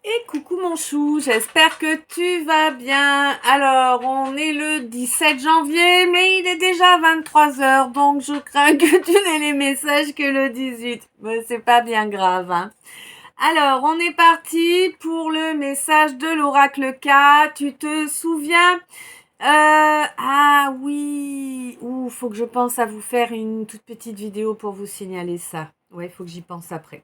Et coucou mon chou, j'espère que tu vas bien. Alors, on est le 17 janvier, mais il est déjà 23 heures, donc je crains que tu n'aies les messages que le 18. Mais c'est pas bien grave, hein. Alors, on est parti pour le message de l'oracle K. Tu te souviens ah oui, faut que je pense à vous faire une toute petite vidéo pour vous signaler ça. Ouais, faut que j'y pense après.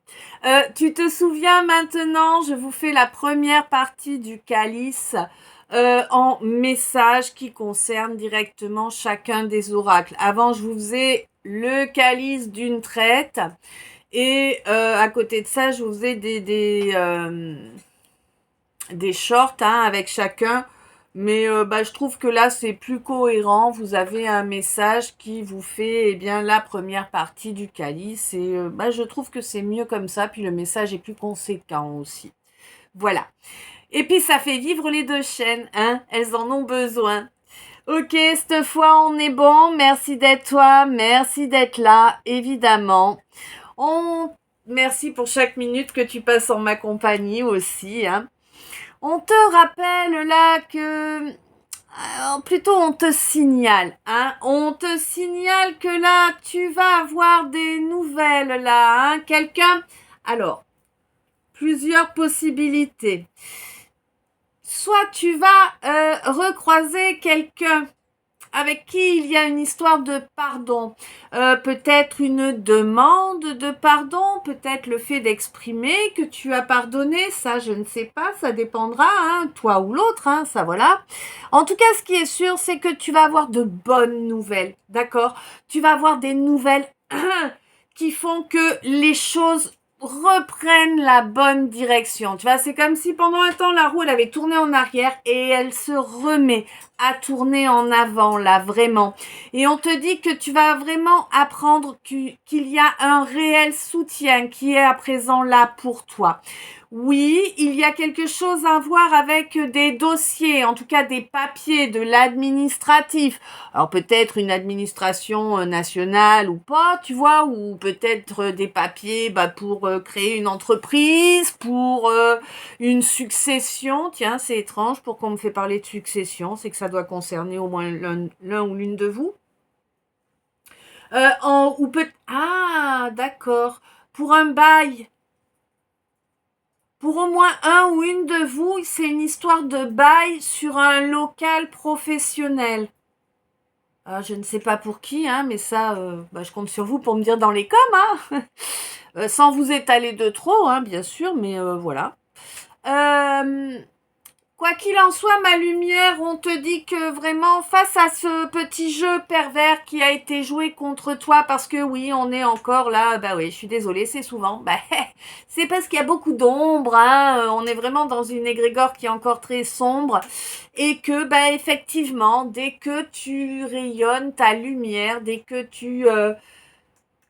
Tu te souviens maintenant, je vous fais la première partie du calice en message qui concerne directement chacun des oracles. Avant, je vous faisais le calice d'une traite et à côté de ça, je vous faisais des shorts avec chacun. Mais je trouve que là, c'est plus cohérent. Vous avez un message qui vous fait la première partie du calice. Et je trouve que c'est mieux comme ça. Puis le message est plus conséquent aussi. Voilà. Et puis ça fait vivre les deux chaînes. Hein, elles en ont besoin. Ok, cette fois on est bon. Merci d'être toi. Merci d'être là, évidemment. Merci pour chaque minute que tu passes en ma compagnie aussi. Hein. On te rappelle là que... plutôt on te signale, hein. On te signale que là, tu vas avoir des nouvelles là, hein. Quelqu'un... Alors, plusieurs possibilités. Soit tu vas recroiser quelqu'un avec qui il y a une histoire de pardon, peut-être une demande de pardon, peut-être le fait d'exprimer que tu as pardonné, ça je ne sais pas, ça dépendra, hein, toi ou l'autre, hein, ça voilà. En tout cas, ce qui est sûr, c'est que tu vas avoir de bonnes nouvelles, d'accord? Tu vas avoir des nouvelles qui font que les choses reprennent la bonne direction. Tu vois, c'est comme si pendant un temps, la roue, elle avait tourné en arrière et elle se remet à tourner en avant, là, vraiment. Et on te dit que tu vas vraiment apprendre qu'il y a un réel soutien qui est à présent là pour toi. Oui, il y a quelque chose à voir avec des dossiers, en tout cas des papiers, de l'administratif. Alors peut-être une administration nationale ou pas, tu vois, ou peut-être des papiers pour créer une entreprise, pour une succession. Tiens, c'est étrange, pourquoi on me fait parler de succession? C'est que ça doit concerner au moins l'un ou l'une de vous. Ah, d'accord. Pour un bail. Pour au moins un ou une de vous, c'est une histoire de bail sur un local professionnel. Je ne sais pas pour qui, hein, mais ça, je compte sur vous pour me dire dans les coms, hein. Sans vous étaler de trop, hein, bien sûr, mais voilà. Quoi qu'il en soit, ma lumière, on te dit que vraiment, face à ce petit jeu pervers qui a été joué contre toi, parce que oui, on est encore là, oui, je suis désolée, c'est souvent, c'est parce qu'il y a beaucoup d'ombre, hein, on est vraiment dans une égrégore qui est encore très sombre, et que, effectivement, dès que tu rayonnes ta lumière, dès que tu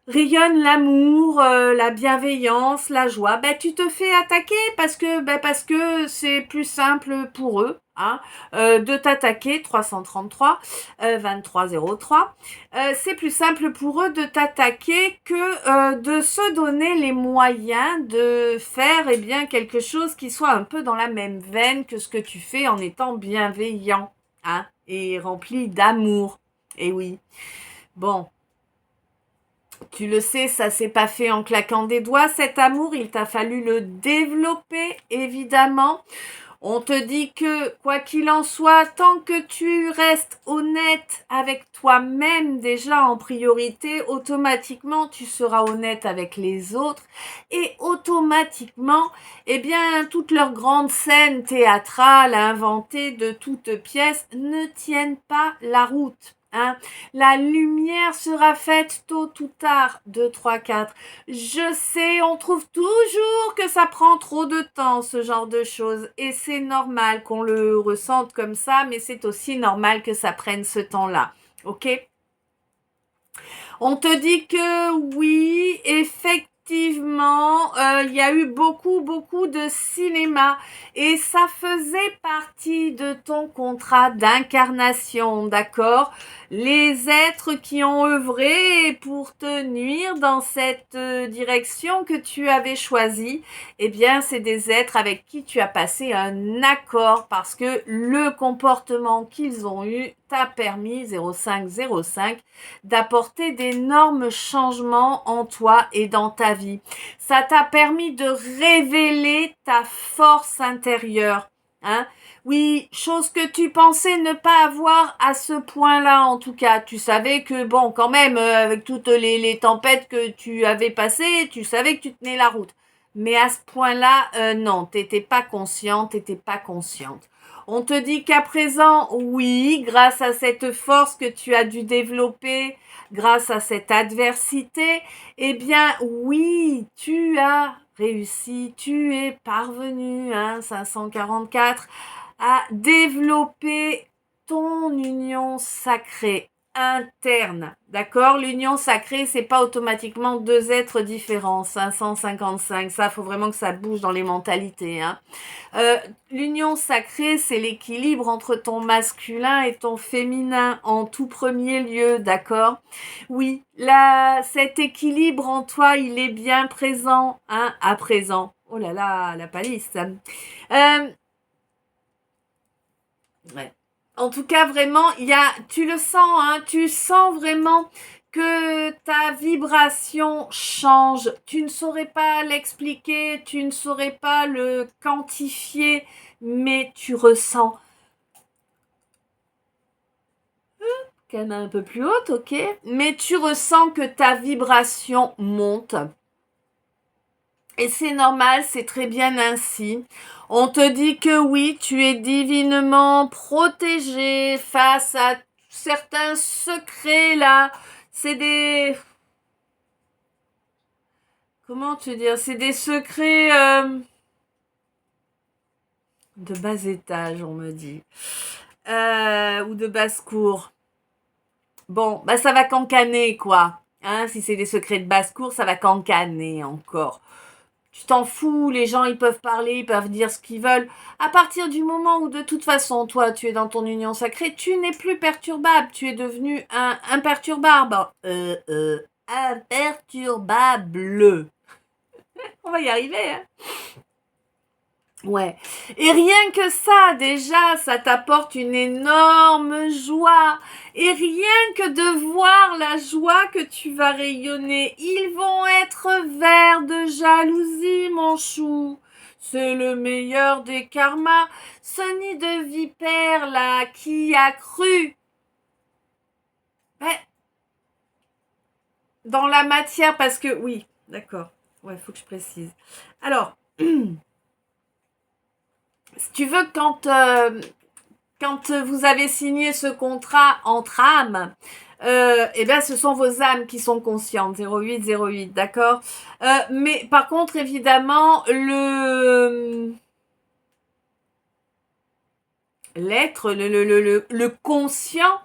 rayonne l'amour, la bienveillance, la joie, tu te fais attaquer parce que c'est plus simple pour eux, hein, de t'attaquer 333 2303. C'est plus simple pour eux de t'attaquer que de se donner les moyens de faire quelque chose qui soit un peu dans la même veine que ce que tu fais en étant bienveillant, hein, et rempli d'amour. Et oui. Bon, tu le sais, ça s'est pas fait en claquant des doigts, cet amour, il t'a fallu le développer, évidemment. On te dit que, quoi qu'il en soit, tant que tu restes honnête avec toi-même déjà en priorité, automatiquement, tu seras honnête avec les autres et automatiquement, toutes leurs grandes scènes théâtrales inventées de toutes pièces ne tiennent pas la route. Hein. La lumière sera faite tôt ou tard, 2, 3, 4. Je sais, on trouve toujours que ça prend trop de temps, ce genre de choses. Et c'est normal qu'on le ressente comme ça, mais c'est aussi normal que ça prenne ce temps-là. Ok ? On te dit que oui, effectivement, effectivement, il y a eu beaucoup de cinéma et ça faisait partie de ton contrat d'incarnation, d'accord? Les êtres qui ont œuvré pour te nuire dans cette direction que tu avais choisie, eh bien, c'est des êtres avec qui tu as passé un accord parce que le comportement qu'ils ont eu t'a permis, 0505, d'apporter d'énormes changements en toi et dans ta vie. Ça t'a permis de révéler ta force intérieure. Hein? Oui, chose que tu pensais ne pas avoir à ce point-là, en tout cas. Tu savais que, bon, quand même, avec toutes les tempêtes que tu avais passées, tu savais que tu tenais la route. Mais à ce point-là, non, t'étais pas consciente, t'étais pas consciente. On te dit qu'à présent, oui, grâce à cette force que tu as dû développer, grâce à cette adversité, eh bien, oui, tu as réussi, tu es parvenu, 544, à développer ton union sacrée interne, d'accord? L'union sacrée, c'est pas automatiquement deux êtres différents, 555, ça, faut vraiment que ça bouge dans les mentalités, hein. L'union sacrée, c'est l'équilibre entre ton masculin et ton féminin en tout premier lieu, d'accord? Oui, là, cet équilibre en toi, il est bien présent, hein, à présent. Oh là là, la palisse. Ouais. En tout cas, vraiment, tu le sens, hein, tu sens vraiment que ta vibration change. Tu ne saurais pas l'expliquer, tu ne saurais pas le quantifier, mais tu ressens. Qu'elle est un peu plus haute, ok, mais tu ressens que ta vibration monte. Et c'est normal, c'est très bien ainsi. On te dit que oui, tu es divinement protégé face à certains secrets là. C'est des... Comment te dire? C'est des secrets de bas étage, on me dit. Ou de basse-cour. Bon, bah ça va cancaner, quoi. Hein, si c'est des secrets de basse-cour, ça va cancaner encore. Tu t'en fous, les gens ils peuvent parler, ils peuvent dire ce qu'ils veulent. À partir du moment où de toute façon toi tu es dans ton union sacrée, tu n'es plus perturbable, tu es devenu un imperturbable. Imperturbable. On va y arriver, hein. Ouais. Et rien que ça, déjà, ça t'apporte une énorme joie. Et rien que de voir la joie que tu vas rayonner, ils vont être verts de jalousie, mon chou. C'est le meilleur des karmas. Ce nid de vipère, là, qui a cru. Ben, dans la matière, parce que, oui, d'accord. Ouais, faut que je précise. Alors, si tu veux, quand vous avez signé ce contrat entre âmes, eh bien, ce sont vos âmes qui sont conscientes, 0808, d'accord? Mais par contre, évidemment, l'être, le conscient,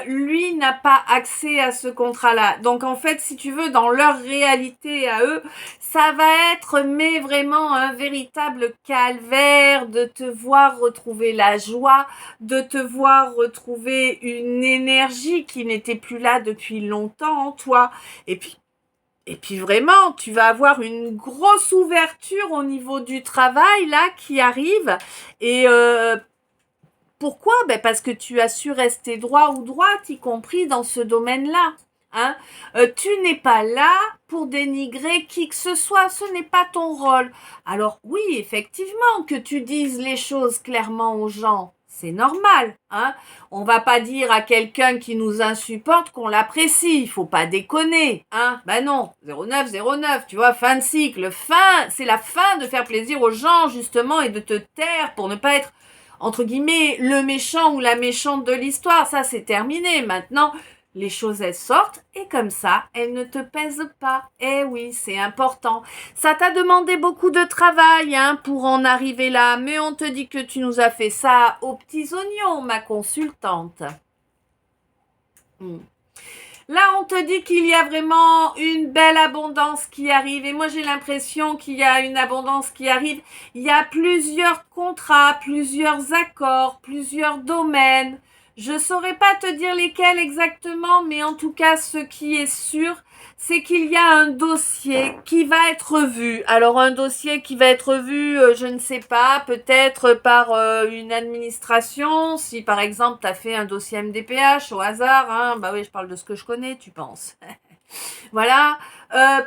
lui n'a pas accès à ce contrat-là. Donc en fait, si tu veux, dans leur réalité à eux, ça va être mais vraiment un véritable calvaire de te voir retrouver la joie, de te voir retrouver une énergie qui n'était plus là depuis longtemps en toi. Et puis vraiment, tu vas avoir une grosse ouverture au niveau du travail là qui arrive et pourquoi? Ben parce que tu as su rester droit ou droite, y compris dans ce domaine-là. Hein? Tu n'es pas là pour dénigrer qui que ce soit, ce n'est pas ton rôle. Alors oui, effectivement, que tu dises les choses clairement aux gens, c'est normal. Hein? On va pas dire à quelqu'un qui nous insupporte qu'on l'apprécie, il faut pas déconner. Hein? Ben non, 0909, tu vois, fin de cycle. C'est la fin de faire plaisir aux gens, justement, et de te taire pour ne pas être entre guillemets, le méchant ou la méchante de l'histoire. Ça, c'est terminé. Maintenant, les choses, elles sortent et comme ça, elles ne te pèsent pas. Eh oui, c'est important. Ça t'a demandé beaucoup de travail hein, pour en arriver là, mais on te dit que tu nous as fait ça aux petits oignons, ma consultante. Là, on te dit qu'il y a vraiment une belle abondance qui arrive. Et moi, j'ai l'impression qu'il y a une abondance qui arrive. Il y a plusieurs contrats, plusieurs accords, plusieurs domaines. Je saurais pas te dire lesquels exactement, mais en tout cas, ce qui est sûr, c'est qu'il y a un dossier qui va être vu. Alors, un dossier qui va être vu, je ne sais pas, peut-être par une administration. Si, par exemple, tu as fait un dossier MDPH au hasard, hein, bah oui, je parle de ce que je connais, tu penses. Voilà,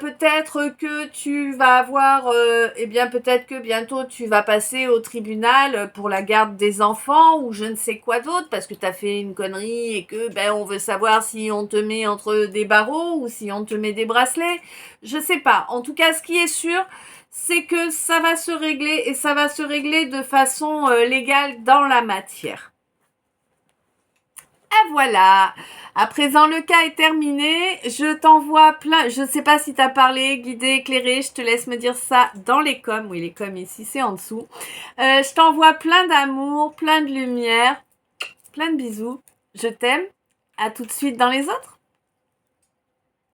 peut-être que tu vas avoir, eh bien peut-être que bientôt tu vas passer au tribunal pour la garde des enfants ou je ne sais quoi d'autre parce que tu as fait une connerie et que ben on veut savoir si on te met entre des barreaux ou si on te met des bracelets. Je sais pas. En tout cas, ce qui est sûr, c'est que ça va se régler et ça va se régler de façon légale dans la matière. Et voilà. À présent, le cas est terminé. Je t'envoie plein. Je ne sais pas si tu as parlé, guidé, éclairé. Je te laisse me dire ça dans les coms. Oui, les coms ici, c'est en dessous. Je t'envoie plein d'amour, plein de lumière, plein de bisous. Je t'aime. À tout de suite dans les autres.